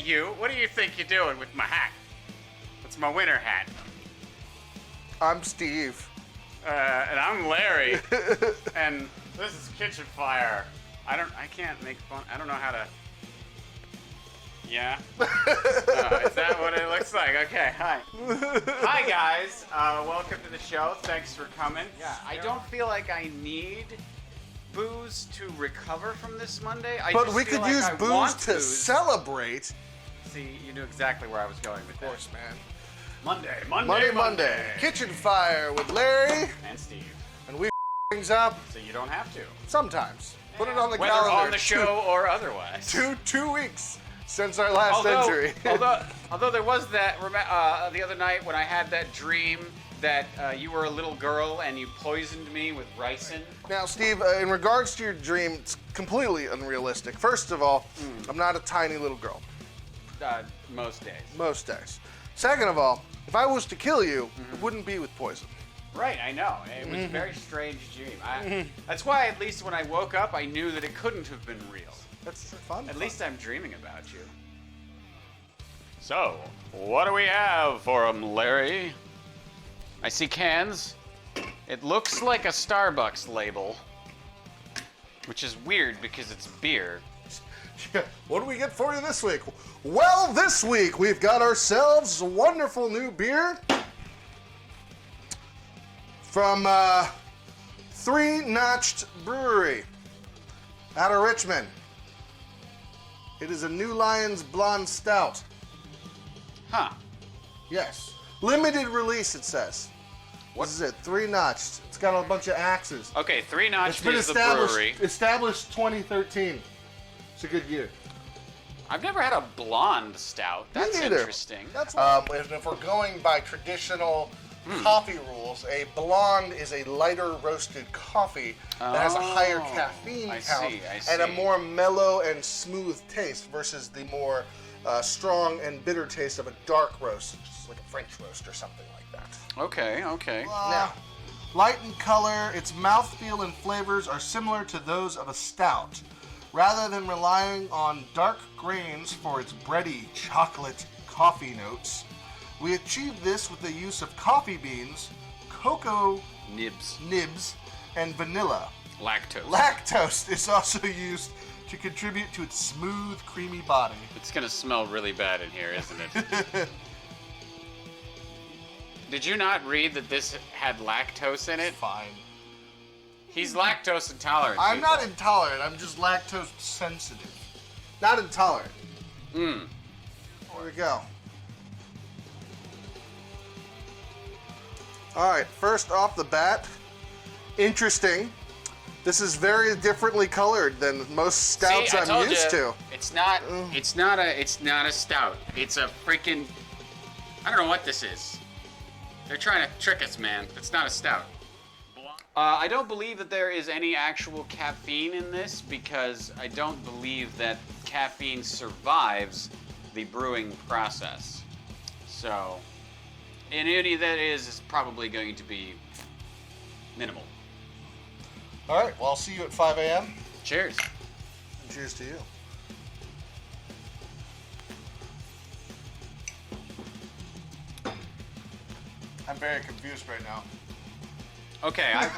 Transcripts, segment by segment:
you. What do you think you're doing with my hat? It's my winter hat. I'm Steve. And I'm Larry. And this is Kitchen Fire. I can't make fun. I don't know how to. Yeah. Is that what it looks like? Okay. Hi. Hi guys. Welcome to the show. Thanks for coming. Yeah. I don't feel like I need booze to recover from this Monday. But we could use booze to celebrate. See, you knew exactly where I was going with that. Of course, man. Monday. Kitchen Fire with Larry And Steve. and we things up So you don't have to. sometimes. Put it on the Whether calendar. on the show or otherwise. Two weeks since our last injury. although there was that the other night when I had that dream that you were a little girl and you poisoned me with ricin. Now, Steve, in regards to your dream, it's completely unrealistic. First of all, I'm not a tiny little girl. Most days. Most days. Second of all, if I was to kill you, it wouldn't be with poison. Right, I know. It was a very strange dream. That's why at least when I woke up, I knew that it couldn't have been real. That's fun. At least I'm dreaming about you. So, what do we have for 'em, Larry? I see cans. It looks like a Starbucks label, which is weird because it's beer. What do we get for you this week? Well, this week we've got ourselves a wonderful new beer from Three Notched Brewery out of Richmond. It is a New Lions Blonde Stout. Huh. Yes. Limited release, it says. What is it? Three Notched. It's got a bunch of axes. Okay, Three Notched It's been is the brewery. established 2013. It's a good year. I've never had a blonde stout. That's neither. interesting. If we're going by traditional coffee rules, a blonde is a lighter roasted coffee that has a higher caffeine I count see. and a more mellow and smooth taste versus the more strong and bitter taste of a dark roast, just like a French roast or something like that. Okay. Now, light in color, its mouthfeel and flavors are similar to those of a stout. Rather than relying on dark grains for its bready chocolate coffee notes, we achieve this with the use of coffee beans, cocoa nibs, and vanilla. Lactose. Lactose is also used to contribute to its smooth, creamy body. It's gonna smell really bad in here, isn't it? Did you not read that this had lactose in it? Fine. He's lactose intolerant. I'm people. not intolerant, I'm just lactose sensitive. Not intolerant. There we go. Alright, first off the bat, interesting. This is very differently colored than most stouts See, I I'm told used you, to. It's not a stout. It's a freaking, I don't know what this is. They're trying to trick us, man. It's not a stout. I don't believe that there is any actual caffeine in this because I don't believe that caffeine survives the brewing process. So, any that is probably going to be minimal. Alright, well, I'll see you at 5 a.m. Cheers. And cheers to you. I'm very confused right now. Okay. I've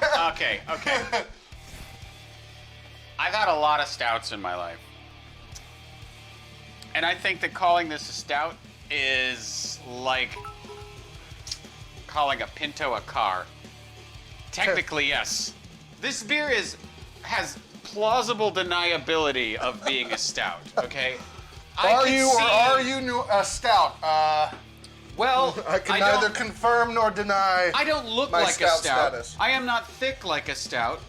had a lot of stouts in my life. And I think that calling this a stout is like calling a Pinto a car. Technically, yes. This beer has plausible deniability of being a stout, okay? Are you a stout? Well, I can neither don't- confirm nor deny. I don't look my like a stout stout. status. I am not thick like a stout.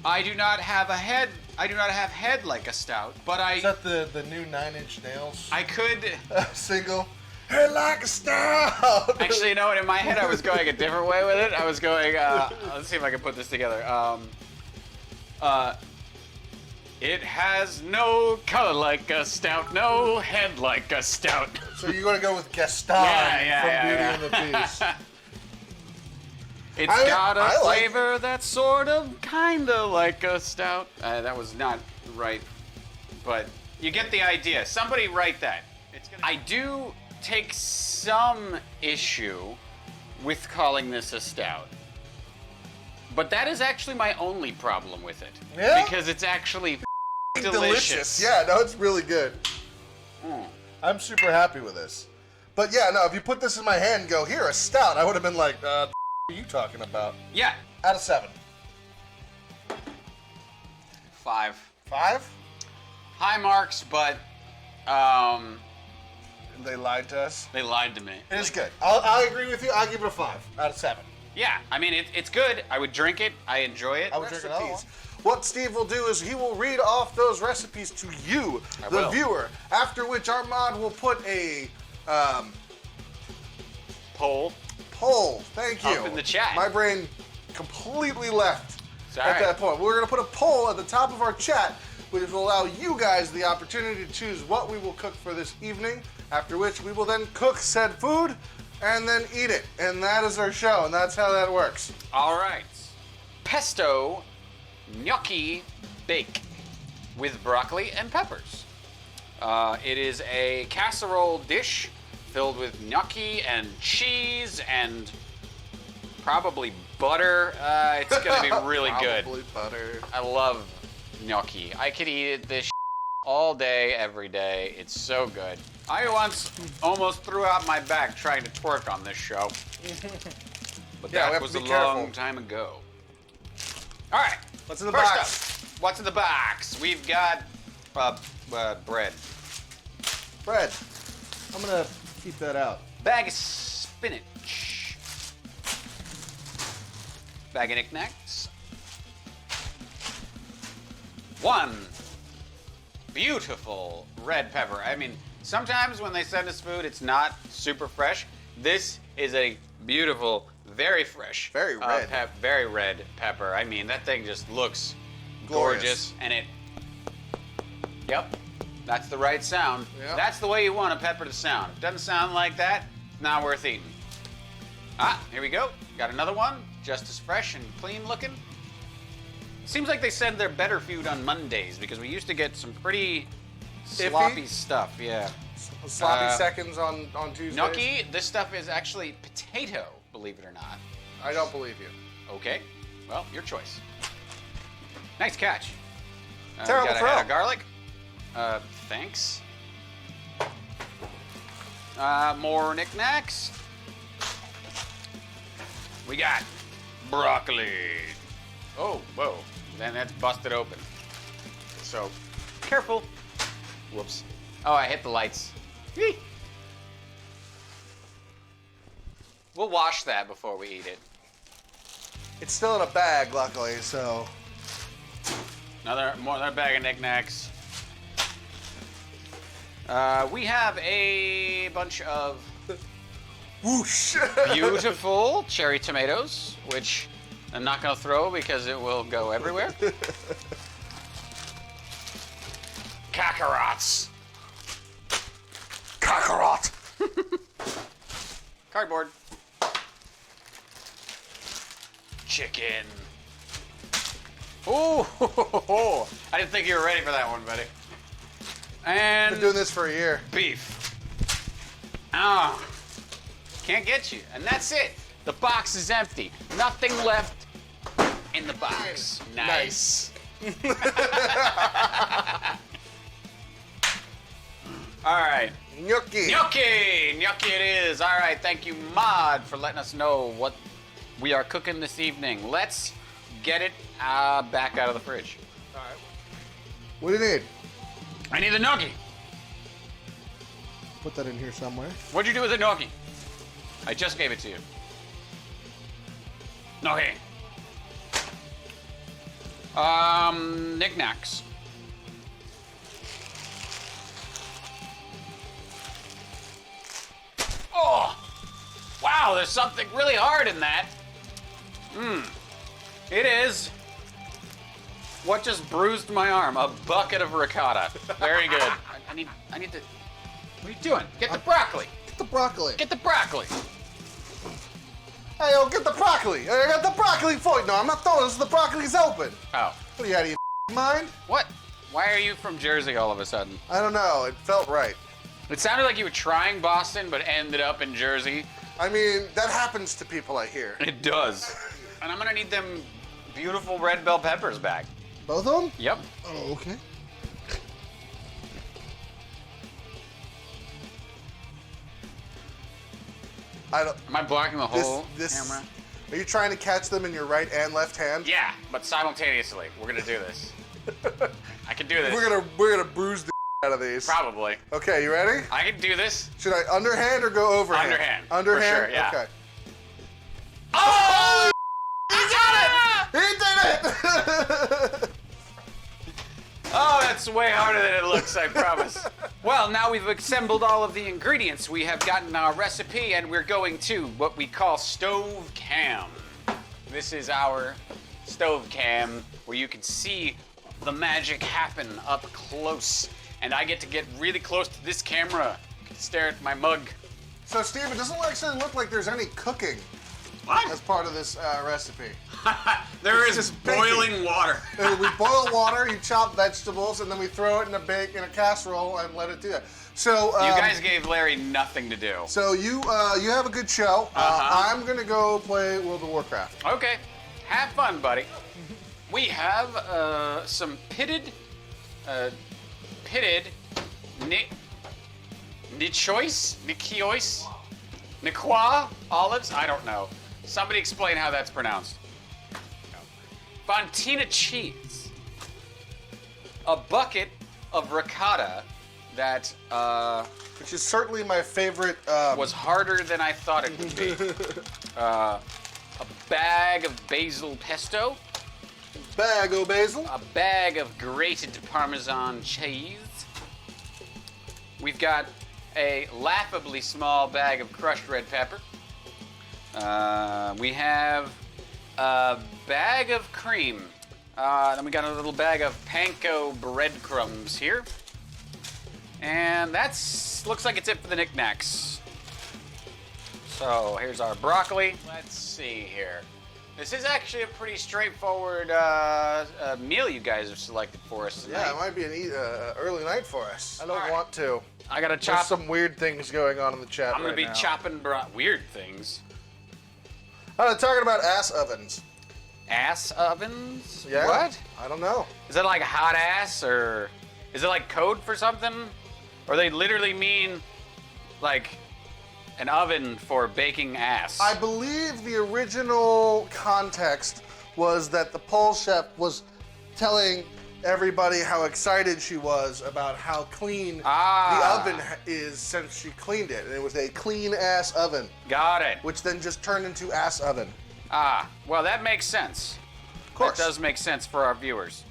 I do not have a head. I do not have head like a stout. But Is that the new Nine Inch Nails I could. single? Head like a stout. Actually, you know what? In my head, I was going a different way with it. I was going. Let's see if I can put this together. It has no color like a stout, no head like a stout. So you're gonna go with Gaston Yeah, from Beauty and the Beast. It's got a flavor that's sort of, kinda like a stout. That was not right, but you get the idea. Somebody write that. I do take some issue with calling this a stout. But that is actually my only problem with it. Yeah? Because it's actually delicious. Yeah, no, it's really good. Mm. I'm super happy with this. But yeah, no, if you put this in my hand and go, here, a stout, I would have been like, what are you talking about? Yeah. Out of 7. 5. 5? High marks, but They lied to us. they lied to me. It is good. I agree with you. I'll give it a 5 out of 7. Yeah, I mean, it's good. I would drink it. I enjoy it. I would drink another one. What Steve will do is he will read off those recipes to you, the viewer, after which our mod will put a Poll. Thank you. Up in the chat. My brain completely left Sorry. at that point. We're going to put a poll at the top of our chat, which will allow you guys the opportunity to choose what we will cook for this evening, after which we will then cook said food and then eat it. And that is our show, and that's how that works. All right. Pesto gnocchi bake with broccoli and peppers. It is a casserole dish filled with gnocchi and cheese and probably butter. It's going to be really good. Probably butter. I love gnocchi. I could eat this all day, every day. It's so good. I once almost threw out my back trying to twerk on this show. But Yeah, we that have was to a be careful. long time ago. All right. What's in the First box? up, what's in the box? We've got bread. Bread. I'm going to keep that out. Bag of spinach. Bag of knickknacks. One beautiful red pepper. I mean, sometimes when they send us food, it's not super fresh. This is a beautiful, very fresh, Very red. very red pepper. I mean, that thing just looks Glorious. gorgeous, and it. Yep, that's the right sound. Yep. That's the way you want a pepper to sound. Doesn't sound like that, not worth eating. Ah, here we go. Got another one, just as fresh and clean looking. Seems like they send their better food on Mondays because we used to get some pretty sloppy stuff. Yeah. Sloppy seconds on Tuesdays. Gnocchi, this stuff is actually potato, believe it or not. I don't believe you. Okay, well, your choice. Nice catch. Terrible got a throw. head of garlic. Thanks. More knickknacks. We got broccoli. Oh, whoa. Then that's busted open. So, careful. Whoops. Oh, I hit the lights. Whee! We'll wash that before we eat it. It's still in a bag, luckily, so. Another bag of knickknacks. We have a bunch of Whoosh! beautiful cherry tomatoes, which I'm not going to throw because it will go everywhere. Kakarot's. Kakarot! Cardboard. Chicken. Ooh, I didn't think you were ready for that one, buddy. And Been doing this for a year. beef. Ah, can't get you. And that's it. The box is empty. Nothing left in the box. Nice. All right. Gnocchi. Gnocchi! Gnocchi it is. All right, thank you, Mod, for letting us know what we are cooking this evening. Let's get it back out of the fridge. All right. What do you need? I need the gnocchi. Put that in here somewhere. What'd you do with the gnocchi? I just gave it to you. Gnocchi. Knickknacks. Oh! Wow, there's something really hard in that. It is what just bruised my arm. A bucket of ricotta. Very good. I need to. What are you doing? Get the broccoli. Get the broccoli. Get the broccoli. Hey, yo, get the broccoli. I got the broccoli for you. No, I'm not throwing this. The broccoli's open. Oh. What are you out of your mind? What? Why are you from Jersey all of a sudden? I don't know. It felt right. It sounded like you were trying Boston, but ended up in Jersey. I mean, that happens to people, I hear. It does. And I'm gonna need them beautiful red bell peppers back. Both of them? Yep. Oh, okay. Am I blocking the whole camera? Are you trying to catch them in your right and left hand? Yeah, but simultaneously. We're gonna do this. I can do this. We're gonna bruise the out of these. Probably. Okay, you ready? I can do this. Should I underhand or go overhand? Underhand. Underhand? For sure, yeah. Okay. Oh! He did it! Oh, that's way harder than it looks, I promise. Well, now we've assembled all of the ingredients. We have gotten our recipe, and we're going to what we call stove cam. This is our stove cam, where you can see the magic happen up close. And I get to get really close to this camera, stare at my mug. So, Steve, it doesn't actually look like there's any cooking What? as part of this recipe. There It's is just baking. boiling water. We boil water, you chop vegetables, and then we throw it in a casserole and let it do that. So You guys gave Larry nothing to do. So you have a good show. I'm gonna go play World of Warcraft. Okay, have fun, buddy. We have some pitted Niçoise olives. I don't know. Somebody explain how that's pronounced. Fontina cheese. A bucket of ricotta that Which is certainly my favorite. was harder than I thought it would be. A bag of basil pesto. Bag o' basil. A bag of grated Parmesan cheese. We've got a laughably small bag of crushed red pepper. We have a bag of cream. Then we got a little bag of panko breadcrumbs here. And that's looks like it's it for the knickknacks. So here's our broccoli. Let's see here. This is actually a pretty straightforward meal you guys have selected for us tonight. Yeah, it might be an early night for us. I don't All right. want to. I gotta There's chop. some weird things going on in the chat I'm gonna right be now. chopping weird things. Talking about ass ovens. Ass ovens? Yeah. What? I don't know. Is that like hot ass, or is it like code for something? Or they literally mean like an oven for baking ass? I believe the original context was that the pole chef was telling everybody how excited she was about how clean the oven is since she cleaned it. And it was a clean ass oven, Got it. which then just turned into ass oven. Well, that makes sense. Of course. That does make sense for our viewers.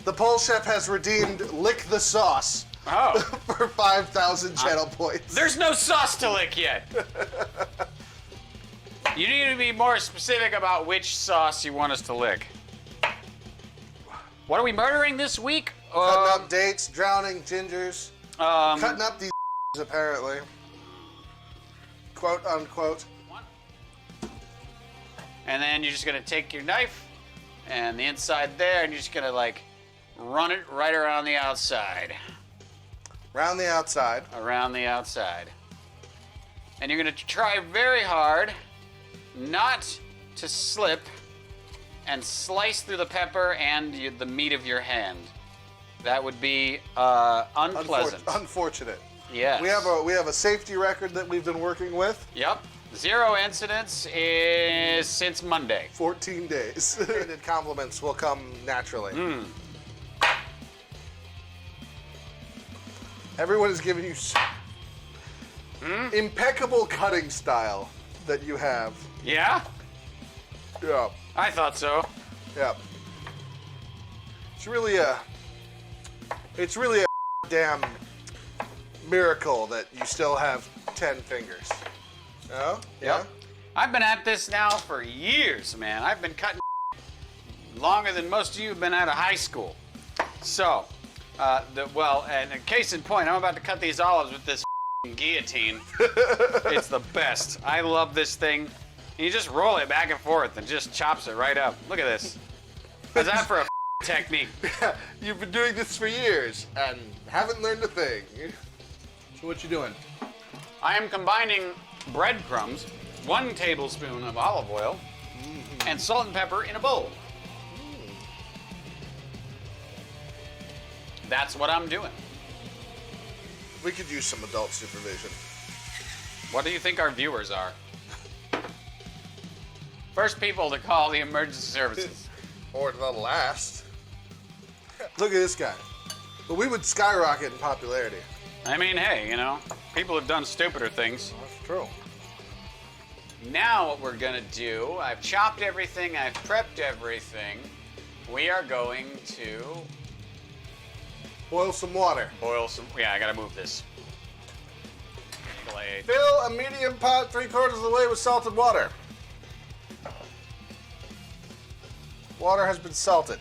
The pole chef has redeemed Lick the Sauce Oh, for 5,000 channel points. there's no sauce to lick yet. You need to be more specific about which sauce you want us to lick. What are we murdering this week? Cutting up dates, drowning gingers, cutting up these apparently. Quote unquote. And then you're just gonna take your knife and the inside there, and you're just gonna like run it right around the outside. Round the outside. Around the outside. And you're gonna try very hard not to slip and slice through the pepper and the meat of your hand. That would be unpleasant. Unfortunate. Yes. We have a safety record that we've been working with. Yep. 0 incidents is since Monday. 14 days. And compliments will come naturally. Everyone is giving you impeccable cutting style that you have. Yeah? Yeah. I thought so. Yeah. It's really a damn miracle that you still have 10 fingers. No? Yeah? I've been at this now for years, man. I've been cutting longer than most of you have been out of high school. So, and a case in point, I'm about to cut these olives with this guillotine. It's the best. I love this thing. You just roll it back and forth and just chops it right up. Look at this. How's that for a technique? You've been doing this for years and haven't learned a thing. What you doing? I am combining breadcrumbs, 1 tablespoon of olive oil, and salt and pepper in a bowl. That's what I'm doing. We could use some adult supervision. What do you think our viewers are? First people to call the emergency services. Or the last. Look at this guy. But we would skyrocket in popularity. I mean, hey, you know, people have done stupider things. That's true. Now what we're gonna do, I've chopped everything, I've prepped everything. We are going to Boil some water. boil some, yeah, I gotta move this. Plate. Fill a medium pot 3/4 of the way with salted water. Water has been salted.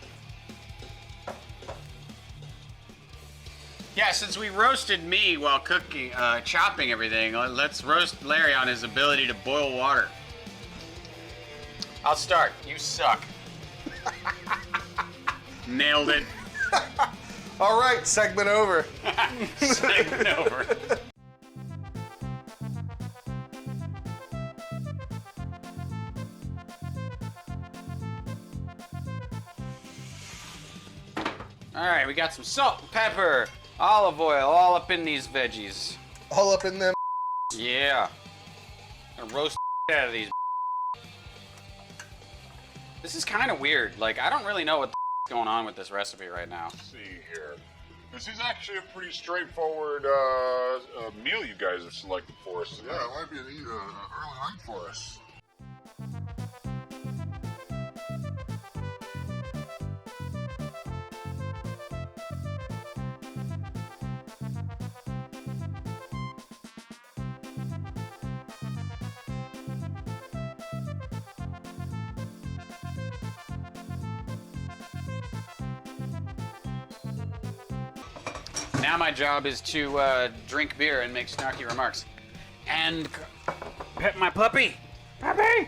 Yeah, since we roasted me while cooking, chopping everything, let's roast Larry on his ability to boil water. I'll start. You suck. Nailed it. All right, segment over. Segment over. All right, we got some salt, pepper, olive oil, all up in these veggies. All up in them. Yeah. Gonna roast out of these. This is kind of weird. Like, I don't really know what's going on with this recipe right now. Let's see here. This is actually a pretty straightforward meal you guys have selected for us. Yeah, it might be an early night for us. Now my job is to drink beer and make snarky remarks. And pet my puppy. Puppy!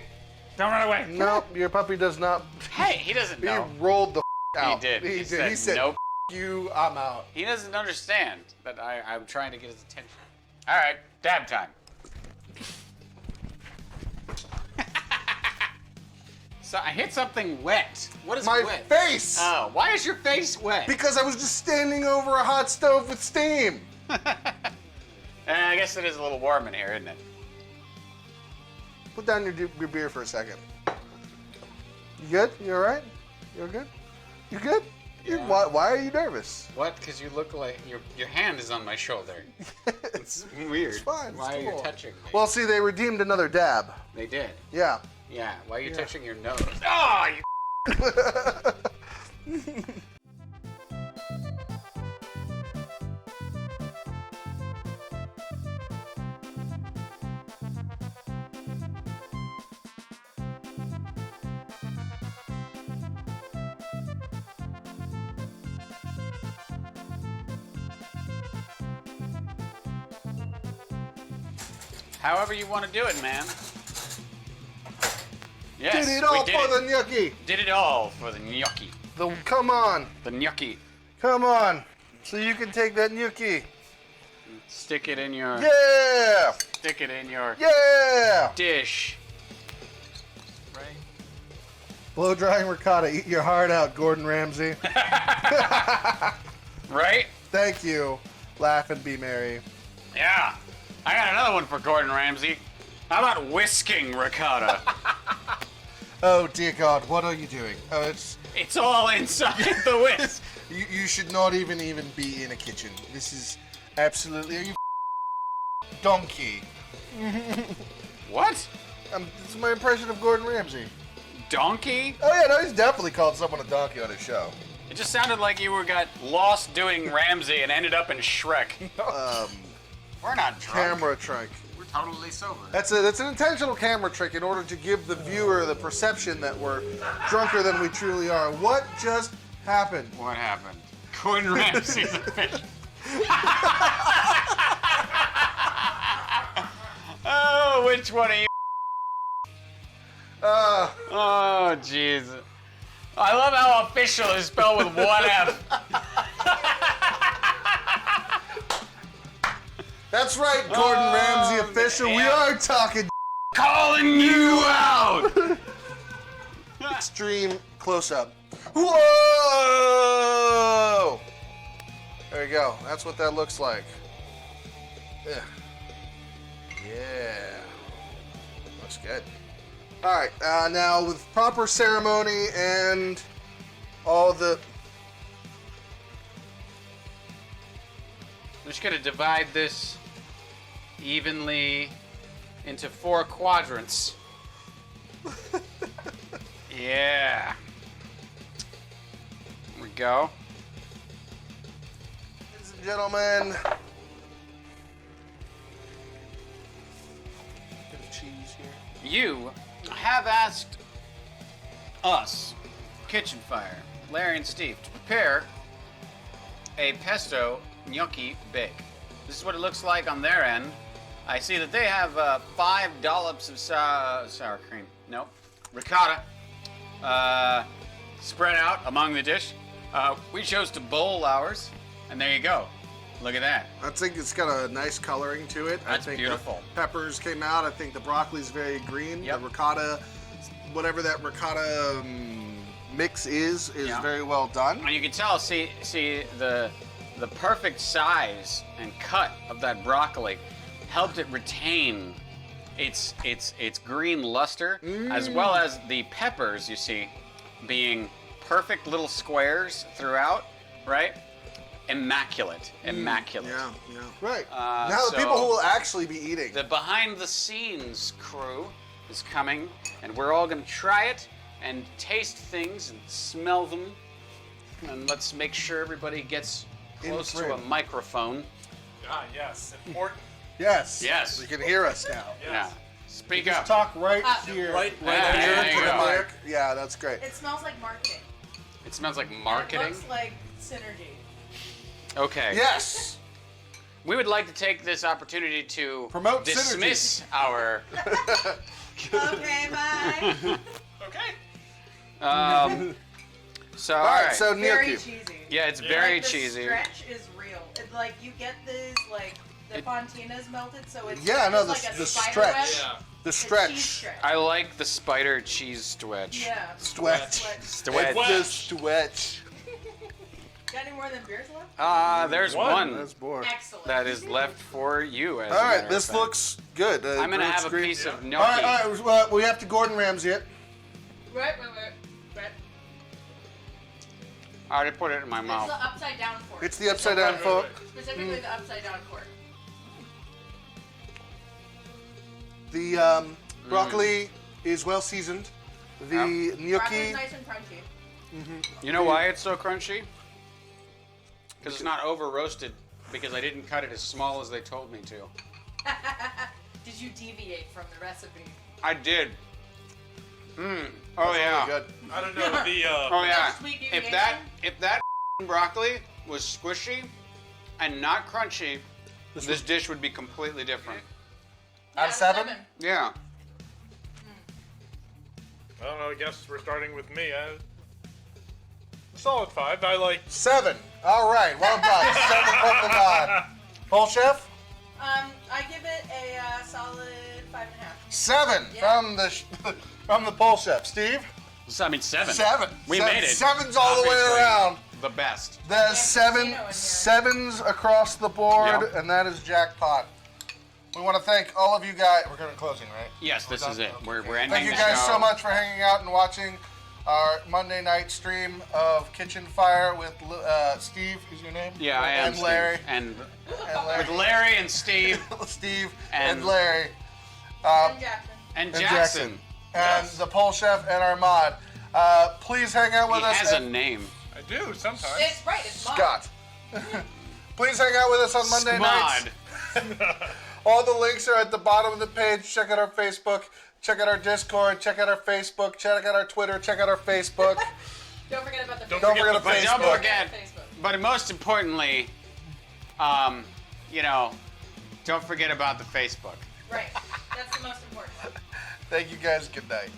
Don't run away. No, your puppy does not. Hey, he doesn't He know. rolled the out. He did. He He said, nope. You, I'm out. He doesn't understand that I'm trying to get his attention. All right, dab time. So I hit something wet. What is My wet? face! Oh, why is your face wet? Because I was just standing over a hot stove with steam. I guess it is a little warm in here, isn't it? Put down your beer for a second. You good? You all right? You're good? You good? Yeah. Why are you nervous? What? Because you look like your hand is on my shoulder. It's weird. It's fine. It's Why are you cool. touching me? Well, see, they redeemed another dab. They did. Yeah. Yeah. Why are you Yeah. touching your nose? Oh, you. However you want to do it, man. Yes, Did it all we did for it. the gnocchi. Did it all for the gnocchi. Come on. The gnocchi. Come on. So you can take that gnocchi. Stick it in your. Yeah. Stick it in your Yeah. dish. Right. Blow drying ricotta. Eat your heart out, Gordon Ramsay. Right? Thank you. Laugh and be merry. Yeah. I got another one for Gordon Ramsay. How about whisking ricotta? Oh dear God, what are you doing? Oh, It's all inside the whisk. you should not even be in a kitchen. This is absolutely. Are you donkey? What? This is my impression of Gordon Ramsay. Donkey? Oh yeah, no, he's definitely called someone a donkey on his show. It just sounded like you got lost doing Ramsay and ended up in Shrek. We're not drunk. Camera trick. We're totally sober. That's an intentional camera trick in order to give the viewer the perception that we're drunker than we truly are. What just happened? What happened? Gordon Ramsay's a fish. Oh, which one are you? Oh, jeez. I love how official is spelled with one F. That's right, Gordon Ramsay official. We are talking Calling you out! extreme close-up. Whoa! There you go. That's what that looks like. Yeah. Looks good. All right, now with proper ceremony and all the... I'm just gonna divide this evenly into 4 quadrants. Yeah. There we go. Ladies and gentlemen. Bit of cheese here. You have asked us, Kitchen Fire, Larry and Steve, to prepare a pesto gnocchi bake. This is what it looks like on their end. I see that they have 5 dollops of sour cream. Nope. Ricotta. Spread out among the dish. We chose to bowl ours, and there you go. Look at that. I think it's got a nice coloring to it. That's I think beautiful. The peppers came out. I think the broccoli's very green. Yep. The ricotta, whatever that ricotta mix is Yeah. very well done. And you can tell, see the perfect size and cut of that broccoli helped it retain its green luster, as well as the peppers, you see, being perfect little squares throughout, right? Immaculate. Yeah. Right. Now so the people who will actually be eating. The behind the scenes crew is coming, and we're all gonna try it and taste things and smell them. And let's make sure everybody gets close to a frame. microphone. Ah, yes, important. Yes. Yes. You can hear us now. Yeah. Speak Just up. talk right here. right Yeah, here there to you the go. mic. Yeah, that's great. It smells like marketing. It smells like And marketing. it looks like synergy. Okay. Yes. We would like to take this opportunity to Promote dismiss our. Okay, bye. Okay. So All all right, right. so Very gnocchi. cheesy. Yeah, it's very Like, the cheesy. stretch is real. It, like you get these like the fontina's melted, so it's Yeah, no, like the a spider stretch. web. Yeah. The It's stretch. cheese stretch. I like the spider cheese stretch. Yeah. Stretch. Stretch. The stretch. Got any more than beers left? There's One. one That's bored. Excellent. that is left for you. As All a matter right, of this fact. looks good. I'm gonna green have a screen. piece of All gnocchi. right, well, we have to Gordon Ramsay it. Right. I already put it in my It's mouth. the upside down fork. It's the upside down fork. Specifically the upside down fork. The broccoli is well seasoned. The Broccoli's gnocchi. nice and crunchy. You know why it's so crunchy? Because it's not over roasted. Because I didn't cut it as small as they told me to. Did you deviate from the recipe? I did. Oh That's yeah. really good. I don't know the. Oh yeah. Sweet If deviation? that broccoli was squishy and not crunchy, this dish would be completely different. Out of 7? Yeah. I don't know. I guess we're starting with me. A solid 5. I like. 7. All right, well done. 7 from the nod. Pole chef? I give it a solid 5.5. 7 Yeah. from the pole chef. Steve? So, I mean 7. 7. We Seven. made it. 7's all the way Obviously, around. The best. There's Cappuccino in here. 7s across the board, Yep. and that is jackpot. We want to thank all of you guys. We're going to be closing, right? Yes, this is it. We're ending Thank you the guys show. so much for hanging out and watching our Monday night stream of Kitchen Fire with Steve. Is your name? Yeah, I am. And Larry. Steve. And Larry. with Larry and Steve Steve And- and Larry. And Jackson. and And Jackson. And the pole chef and our mod. Please hang out with He us. has a at name. I do sometimes. It's right. It's mine. Scott. Please hang out with us on Monday nights. Smod. All the links are at the bottom of the page. Check out our Facebook. Check out our Discord. Check out our Facebook. Check out our Twitter. Check out our Facebook. Don't forget about the Don't Don't forget forget the about But don't Facebook. forget. Facebook. But most importantly, don't forget about the Facebook. Right. That's the most important. Thank you guys. Good night.